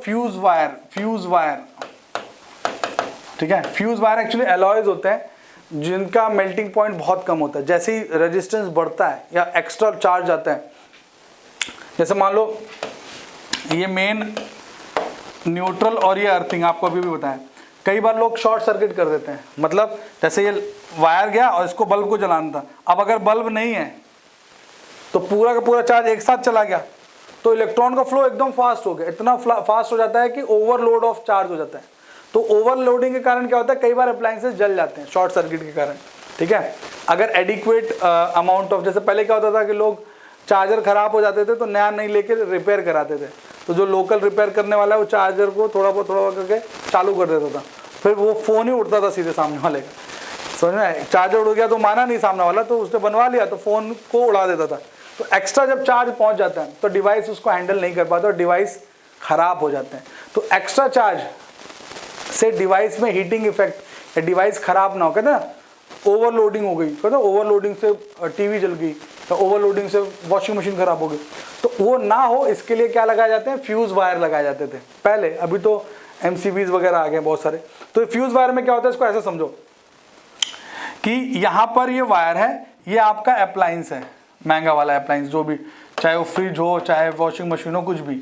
Fuse wire, ठीक है। Fuse wire actually alloys होते हैं जिनका मेल्टिंग पॉइंट बहुत कम होता है। जैसे ही रेजिस्टेंस बढ़ता है या एक्स्ट्रा चार्ज आता है, जैसे मान लो ये मेन न्यूट्रल और ये अर्थिंग, आपको अभी भी बताएं, कई बार लोग शॉर्ट सर्किट कर देते हैं। मतलब जैसे ये वायर गया और इसको बल्ब को जलाना था, अब अगर बल्ब नहीं है तो पूरा का पूरा चार्ज एक साथ चला गया, तो इलेक्ट्रॉन का फ्लो एकदम फास्ट हो गया, इतना फास्ट हो जाता है कि ओवरलोड ऑफ चार्ज हो जाता है। तो ओवरलोडिंग के कारण क्या होता है, कई बार अप्लायंसेस जल जाते हैं शॉर्ट सर्किट के कारण, ठीक है। अगर एडिक्वेट अमाउंट ऑफ, जैसे पहले क्या होता था कि लोग चार्जर खराब हो जाते थे तो नया नहीं लेके रिपेयर कराते थे, तो जो लोकल रिपेयर करने वाला है वो चार्जर को थोड़ा बहुत करके चालू कर देता था, फिर वो फ़ोन ही उड़ता था सीधे सामने वाले का, समझ में। चार्जर उड़ गया तो माना नहीं सामने वाला, तो उसने बनवा लिया तो फ़ोन को उड़ा देता था। तो एक्स्ट्रा जब चार्ज पहुंच जाता है तो डिवाइस उसको हैंडल नहीं कर पाता और डिवाइस खराब हो जाते हैं। तो एक्स्ट्रा चार्ज से डिवाइस में हीटिंग इफेक्ट या डिवाइस खराब ना हो, कहते हैं ओवरलोडिंग हो गई, कहते हैं ओवरलोडिंग से टीवी जल गई या ओवरलोडिंग से वॉशिंग मशीन खराब हो गई, तो वो ना हो इसके लिए क्या लगाए जाते हैं, फ्यूज वायर लगाए जाते थे पहले। अभी तो MCBs वगैरह आ गए बहुत सारे। तो फ्यूज वायर में क्या होता है, इसको ऐसे समझो कि यहाँ पर ये वायर है, ये आपका अप्लायंस है, महंगा वाला अप्लायंस जो भी, चाहे वो फ्रिज हो चाहे वॉशिंग मशीन हो, कुछ भी,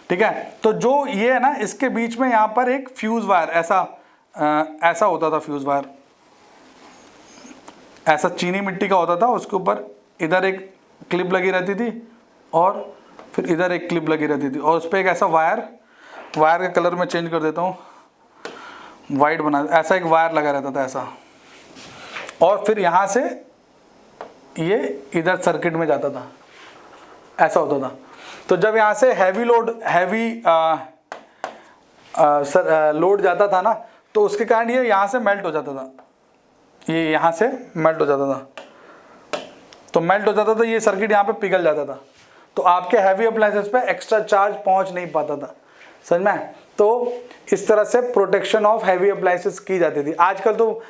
ठीक है। तो जो ये है ना, इसके बीच में यहाँ पर एक फ्यूज वायर ऐसा होता था। फ्यूज वायर ऐसा चीनी मिट्टी का होता था, उसके ऊपर इधर एक क्लिप लगी रहती थी और फिर इधर एक क्लिप लगी रहती थी, और उस पर एक ऐसा वायर का कलर मैं चेंज कर देता हूँ, वाइट बना, ऐसा एक वायर लगा रहता था ऐसा, और फिर यहाँ से ये इधर सर्किट में जाता था, ऐसा होता था। तो जब यहाँ से हैवी लोड जाता था ना, तो उसके कारण ये यहाँ से मेल्ट हो जाता था, ये यहाँ से मेल्ट हो जाता था। तो मेल्ट हो जाता था, ये सर्किट यहाँ पे पिघल जाता था, तो आपके हैवी अप्लायंसेस पे एक्स्ट्रा चार्ज पहुँच नहीं पाता था, समझ में। तो इस तरह से प्रोटेक्शन ऑफ हैवी अप्लायंसेस की जाती थी। आजकल तो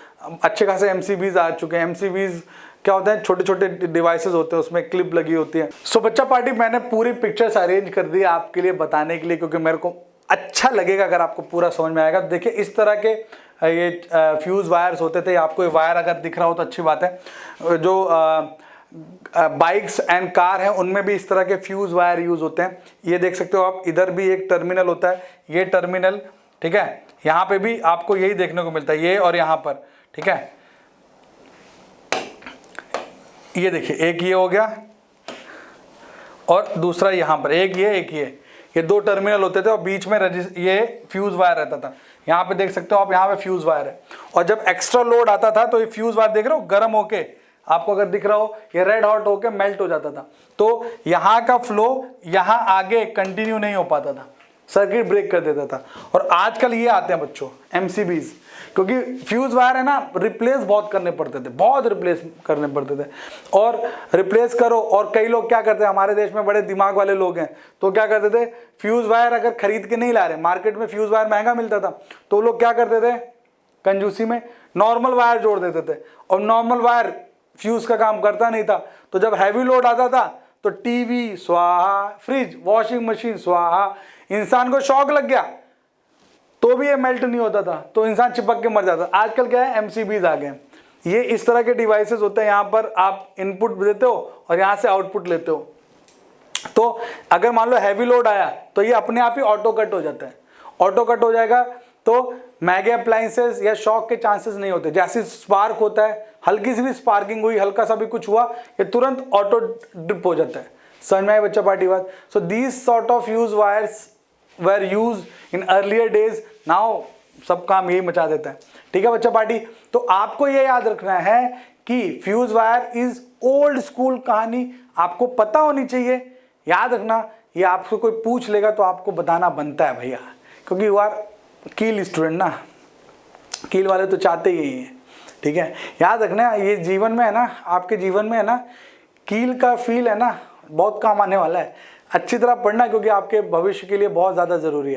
अच्छे खासे MCBs आ चुके हैं। MCBs क्या होता है, छोटे छोटे डिवाइसेस होते हैं, उसमें क्लिप लगी होती है। सो बच्चा पार्टी, मैंने पूरी पिक्चर्स अरेंज कर दी आपके लिए बताने के लिए, क्योंकि मेरे को अच्छा लगेगा अगर आपको पूरा समझ में आएगा। देखिए इस तरह के ये फ्यूज वायर्स होते थे। आपको ये वायर अगर दिख रहा हो तो अच्छी बात है। जो बाइक्स एंड कार हैं उनमें भी इस तरह के फ्यूज वायर यूज होते हैं। ये देख सकते हो आप, इधर भी एक टर्मिनल होता है, ये टर्मिनल, ठीक है। यहाँ पे भी आपको यही देखने को मिलता है, ये और यहाँ पर, ठीक है। ये देखिए, एक ये हो गया और दूसरा यहाँ पर, एक ये दो टर्मिनल होते थे और बीच में ये फ्यूज वायर रहता था। यहाँ पे देख सकते हो आप, यहाँ पे फ्यूज वायर है, और जब एक्स्ट्रा लोड आता था तो ये फ्यूज वायर देख रहे हो गर्म होके, आपको अगर दिख रहा हो, ये रेड हॉट होके मेल्ट हो जाता था। तो यहाँ का फ्लो यहाँ आगे कंटिन्यू नहीं हो पाता था, सर्किट ब्रेक कर देता था। और आजकल ये आते हैं बच्चों MCBs, क्योंकि फ्यूज वायर है ना, रिप्लेस बहुत करने पड़ते थे, बहुत रिप्लेस करने पड़ते थे। और रिप्लेस करो, और कई लोग क्या करते हैं, हमारे देश में बड़े दिमाग वाले लोग हैं, तो क्या करते थे, फ्यूज वायर अगर खरीद के नहीं ला रहे, मार्केट में फ्यूज वायर महंगा मिलता था, तो लोग क्या करते थे, कंजूसी में नॉर्मल वायर जोड़ देते थे। और नॉर्मल वायर फ्यूज का काम करता नहीं था, तो जब हैवी लोड आता था तो टीवी स्वाहा, फ्रिज वॉशिंग मशीन स्वाहा। इंसान को शॉक लग गया तो भी ये मेल्ट नहीं होता था, तो इंसान चिपक के मर जाता। आजकल क्या है, MCBs आ गए। ये इस तरह के डिवाइसेस होते हैं, यहाँ पर आप इनपुट देते हो और यहाँ से आउटपुट लेते हो। तो अगर मान लो हैवी लोड आया तो ये अपने आप ही ऑटो कट हो जाता है। ऑटो कट हो जाएगा तो महंगे अप्लायंसेस या शॉक के चांसेस नहीं होते। जैसे स्पार्क होता है, हल्की सी भी स्पार्किंग हुई, हल्का सा भी कुछ हुआ, ये तुरंत ऑटो ड्रिप हो जाता है। समझ में आया बच्चा पार्टी बात। So these sort of fuse wires were used in earlier days, now सब काम यही मचा देता है। ठीक है बच्चा पार्टी, तो आपको ये याद रखना है कि fuse wire is old school कहानी, आपको पता होनी चाहिए। याद रखना, ये आपको कोई पूछ लेगा तो आपको बताना बनता है भैया, क्योंकि यू आर कील स्टूडेंट ना, कील वाले तो चाहते ही हैं। ठीक है, याद रखना, ये जीवन में है ना, आपके जीवन में है ना, कील का फील है ना, बहुत काम आने वाला है। अच्छी तरह पढ़ना, क्योंकि आपके भविष्य के लिए बहुत ज़्यादा ज़रूरी है।